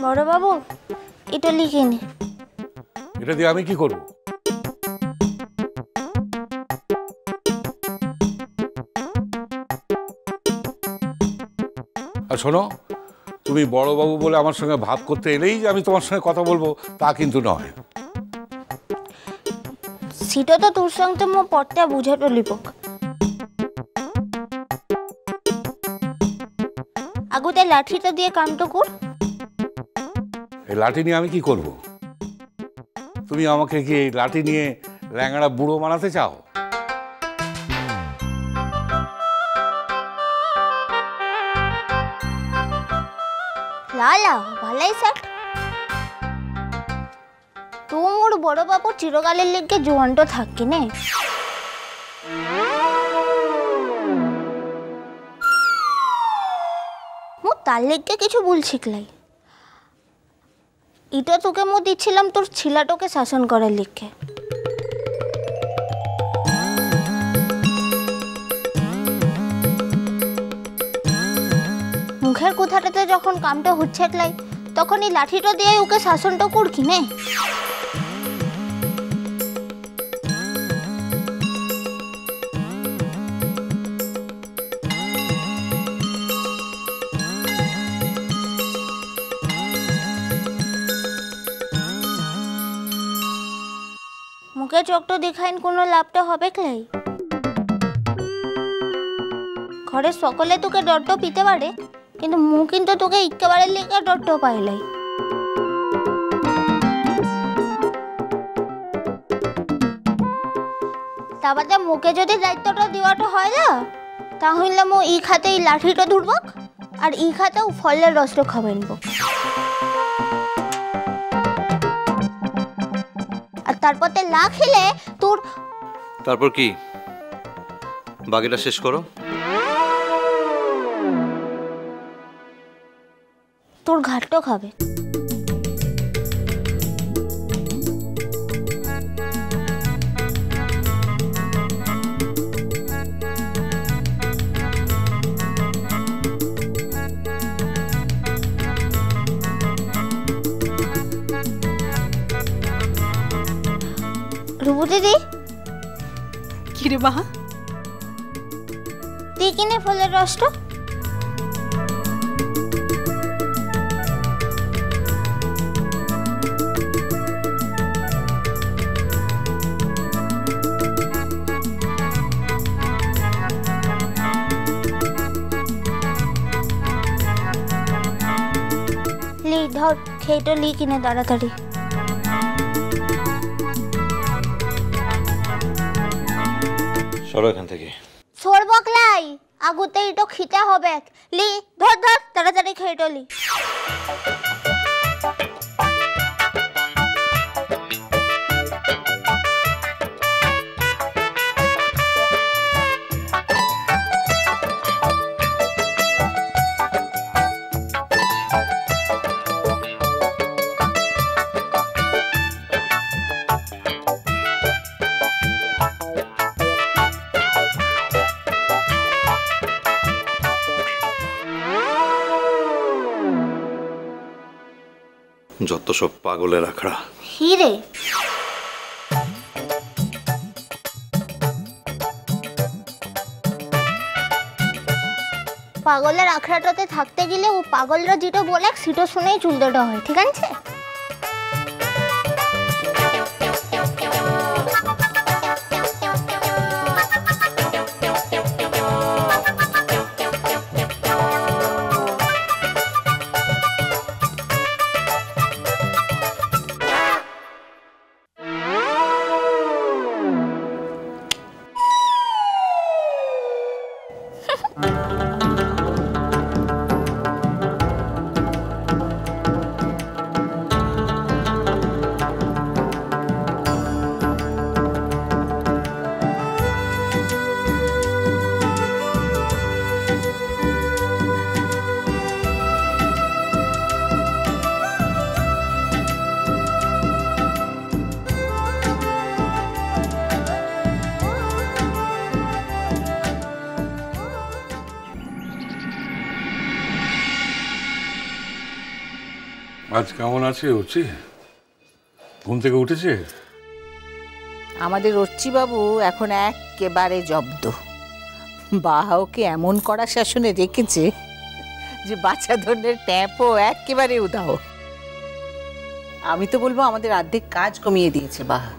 বড় বাবু এটা লিখে নে। এটা দিয়ে আমি কি করব? আর শোনো, তুমি বড়বাবু বলে আমার সঙ্গে ভাব করতে এলেই যে আমি তোমার সঙ্গে কথা বলবো তা কিন্তু নয়। সেটা তো তোর সঙ্গে মো পড়তে বুঝাটো লিপক। আগুতে লাঠিটা দিয়ে কামটা কর। এই লাঠি নিয়ে আমি কি করব? তুমি আমাকে কি এই লাঠি নিয়ে ল্যাংড়া বুড়ো বানাতে চাও? লালা ভালাই সেট তো মোর বড় বাবু চিরকালের লেগে জোয়ানটো থাকি নে। মো তার লেগে কিছু ভুল শিখলাই। এটা তোকে মো দিচ্ছিলাম তোর ছিলাটোকে শাসন করার লেগে। মুখের কথাটাতে যখন কামটা হচ্ছে একলাই তখন এই লাঠিটা দিয়ে ওকে শাসনটা কর কি নে। মুখে চোখটা দেখাইন কোনো লাভটা হবে ক্লাই? ঘরের সকলে তোকে ডরটো পিতে পারে কিন্তু মু কিন্তু তোকে একেবারে লেগে ডরটো পাইলাই। তারপরে মুখে যদি দায়িত্বটা দেওয়াটা হয় না তাহলে মু ই খাতে এই লাঠিটা ধরব আর ই খাতে ফলের রসটা খাবেনব। আর তারপরে লা খেলে তোর তারপর কি বাকিটা শেষ করো। তোর ঘাটটা খাবে। রুবু দিদি কি রে বাহা তুই কিনে ফলের রসটা। লি ধর খেয়েটা লি কিনে তাড়াতাড়ি। সরো এখান থেকে। সর বকলাই আগুতে এটা খেতে হবে। লি ধর ধর তাড়াতাড়ি খেয়েটা লি। যত সব পাগলের আখড়া। হিরে পাগলের আখড়াটাতে থাকতে গেলে ও পাগলরা যেটা বলে সেটা শুনেই চুলতেটা হয়, ঠিক আছে? আজ কেমন আছে উঠছি? ঘুম থেকে উঠেছে? আমাদের বাবু এখন একেবারে জব্দ। বাহাওকে এমন কড়া শাসনে রেখেছে যে বাচ্চা ধরনের ট্যাপও একেবারে উদাহ। আমি তো বলবো আমাদের অর্ধেক কাজ কমিয়ে দিয়েছে বাহা।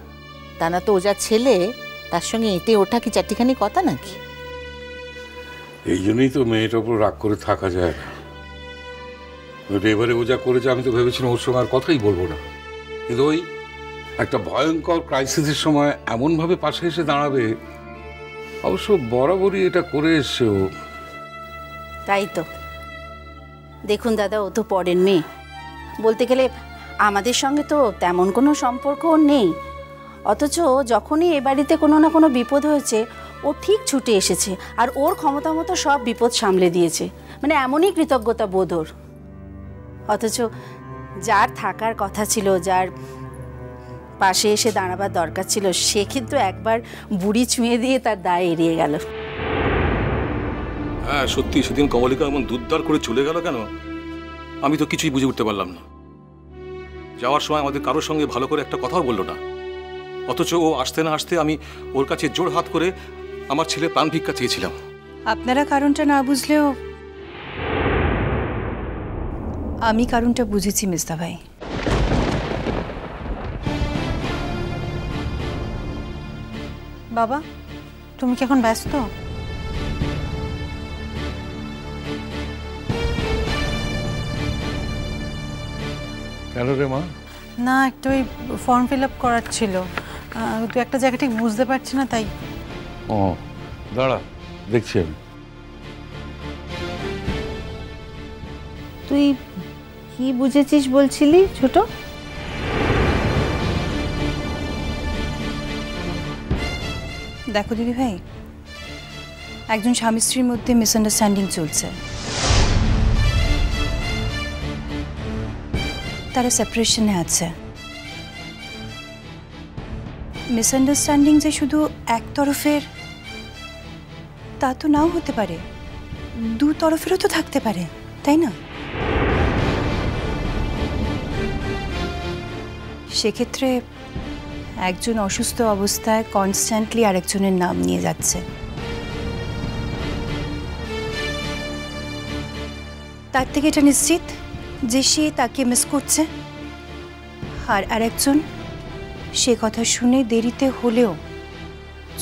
তা না তো ও যা ছেলে, তার সঙ্গে এঁটে ওঠা কি চারটিখানি কথা নাকি? এই জন্যই তো মেয়েটার উপর রাগ করে থাকা যায় না। এবারে ও যা করেছে আমি তো ভেবেছিলাম ওর সঙ্গে আর কথাই বলবো না, কিন্তু ওই একটা ভয়ঙ্কর ক্রাইসিসের সময় এমনভাবে পাশে এসে দাঁড়াবে, অবশ্য বরাবরই এটা করে এসছে ও। তাই তো দেখুন দাদা, ও তো পরের মেয়ে, বলতে গেলে আমাদের সঙ্গে তো তেমন কোনো সম্পর্ক নেই, অথচ যখনই এ বাড়িতে কোনো না কোনো বিপদ হয়েছে ও ঠিক ছুটে এসেছে আর ওর ক্ষমতা মতো সব বিপদ সামলে দিয়েছে। মানে এমনই কৃতজ্ঞতা বোধ ওর। অথচ যার থাকার কথা ছিল, যার পাশে এসে দাঁড়াবার দরকার ছিল, সে কিন্তু একবার বুড়ি ছুঁয়ে দিয়ে তার দায় এড়িয়ে গেল। হ্যাঁ সত্যি, সেদিন কমলিকা এমন দুধদার করে চলে গেল কেন আমি তো কিছুই বুঝে উঠতে পারলাম না। যাওয়ার সময় আমাদের কারোর সঙ্গে ভালো করে একটা কথাও বললো না, অথচ ও আসতে না আসতে আমি ওর কাছে জোর হাত করে আমার ছেলে প্রাণ ভিক্ষা চেয়েছিলাম। আপনারা কারণটা না বুঝলেও আমি কারণটা বুঝেছি মিস্তা ভাই। বাবা, তুমি কি এখন ব্যস্ত? কেন রে মা? না, একটু ওই ফর্ম ফিল আপ করার ছিল, তো একটা জায়গা ঠিক বুঝতে পারছি না তাই। ও দাঁড়া, দেখছি আমি। তুই কি বুঝেছিস বলছিলি ছোট? দেখো দিদি ভাই, একজন স্বামী স্ত্রীর মধ্যে মিসআন্ডারস্ট্যান্ডিং চলছে, তারা সেপারেশনে আছে। মিসআন্ডারস্ট্যান্ডিং যে শুধু একতরফের তা তো নাও হতে পারে, দু তরফেরও তো থাকতে পারে, তাই না? সেক্ষেত্রে একজন অসুস্থ অবস্থায় কনস্ট্যান্টলি আরেকজনের নাম নিয়ে যাচ্ছে, তার থেকে এটা নিশ্চিত যে সে তাকে মিস করছে, আর আরেকজন সে কথা শুনে দেরিতে হলেও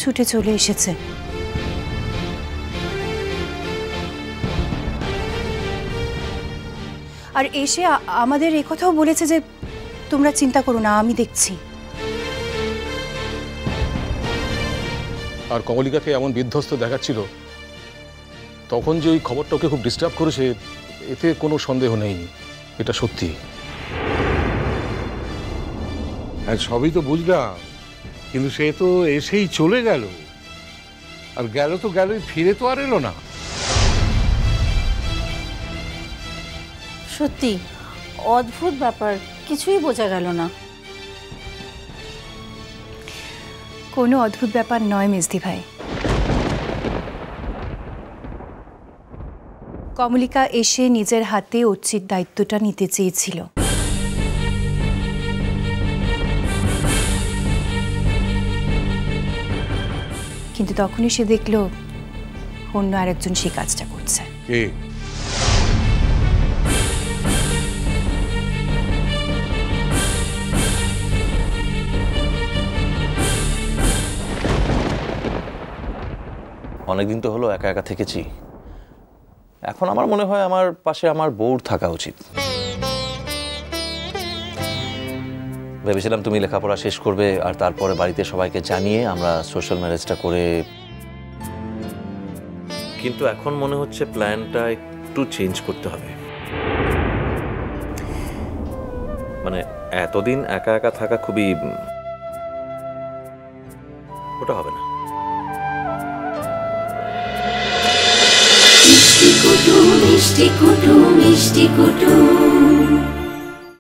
ছুটে চলে এসেছে। আর এসে আমাদের একথাও বলেছে যে তোমরা চিন্তা করো না, আমি দেখছি। আর কমলিকাকে এমন বিধ্বস্ত দেখাচ্ছিল, তখন যে ওই খবরটা ওকে খুব ডিস্টার্ব করেছে এতে কোনো সন্দেহ নেই, এটা সত্যি। হ্যাঁ সবই তো বুঝলাম, কিন্তু সে তো এসেই চলে গেল, আর গেল তো গেলই, ফিরে তো আর এলো না। সত্যি অদ্ভুত ব্যাপার, কিছুই বোঝা গেল না। কোনো অদ্ভুত ব্যাপার নয় মেজদি ভাই। কমলিকা এসে নিজের হাতে অর্চির দায়িত্বটা নিতে চেয়েছিল, কিন্তু তখনই সে দেখল অন্য আরেকজন সেই কাজটা করছে। কে? অনেকদিন তো হলো একা একা থেকেছি, এখন আমার মনে হয় আমার পাশে আমার বউর থাকা উচিত। ভেবেছিলাম তুমি লেখাপড়া শেষ করবে আর তারপরে বাড়িতে সবাইকে জানিয়ে আমরা সোশ্যাল ম্যারেজটা করে, কিন্তু এখন মনে হচ্ছে প্ল্যানটা একটু চেঞ্জ করতে হবে। মানে এতদিন একা একা থাকা খুবই, ওটা হবে না। মিষ্টি কুটু মিষ্টি কুটু মিষ্টি কুটু।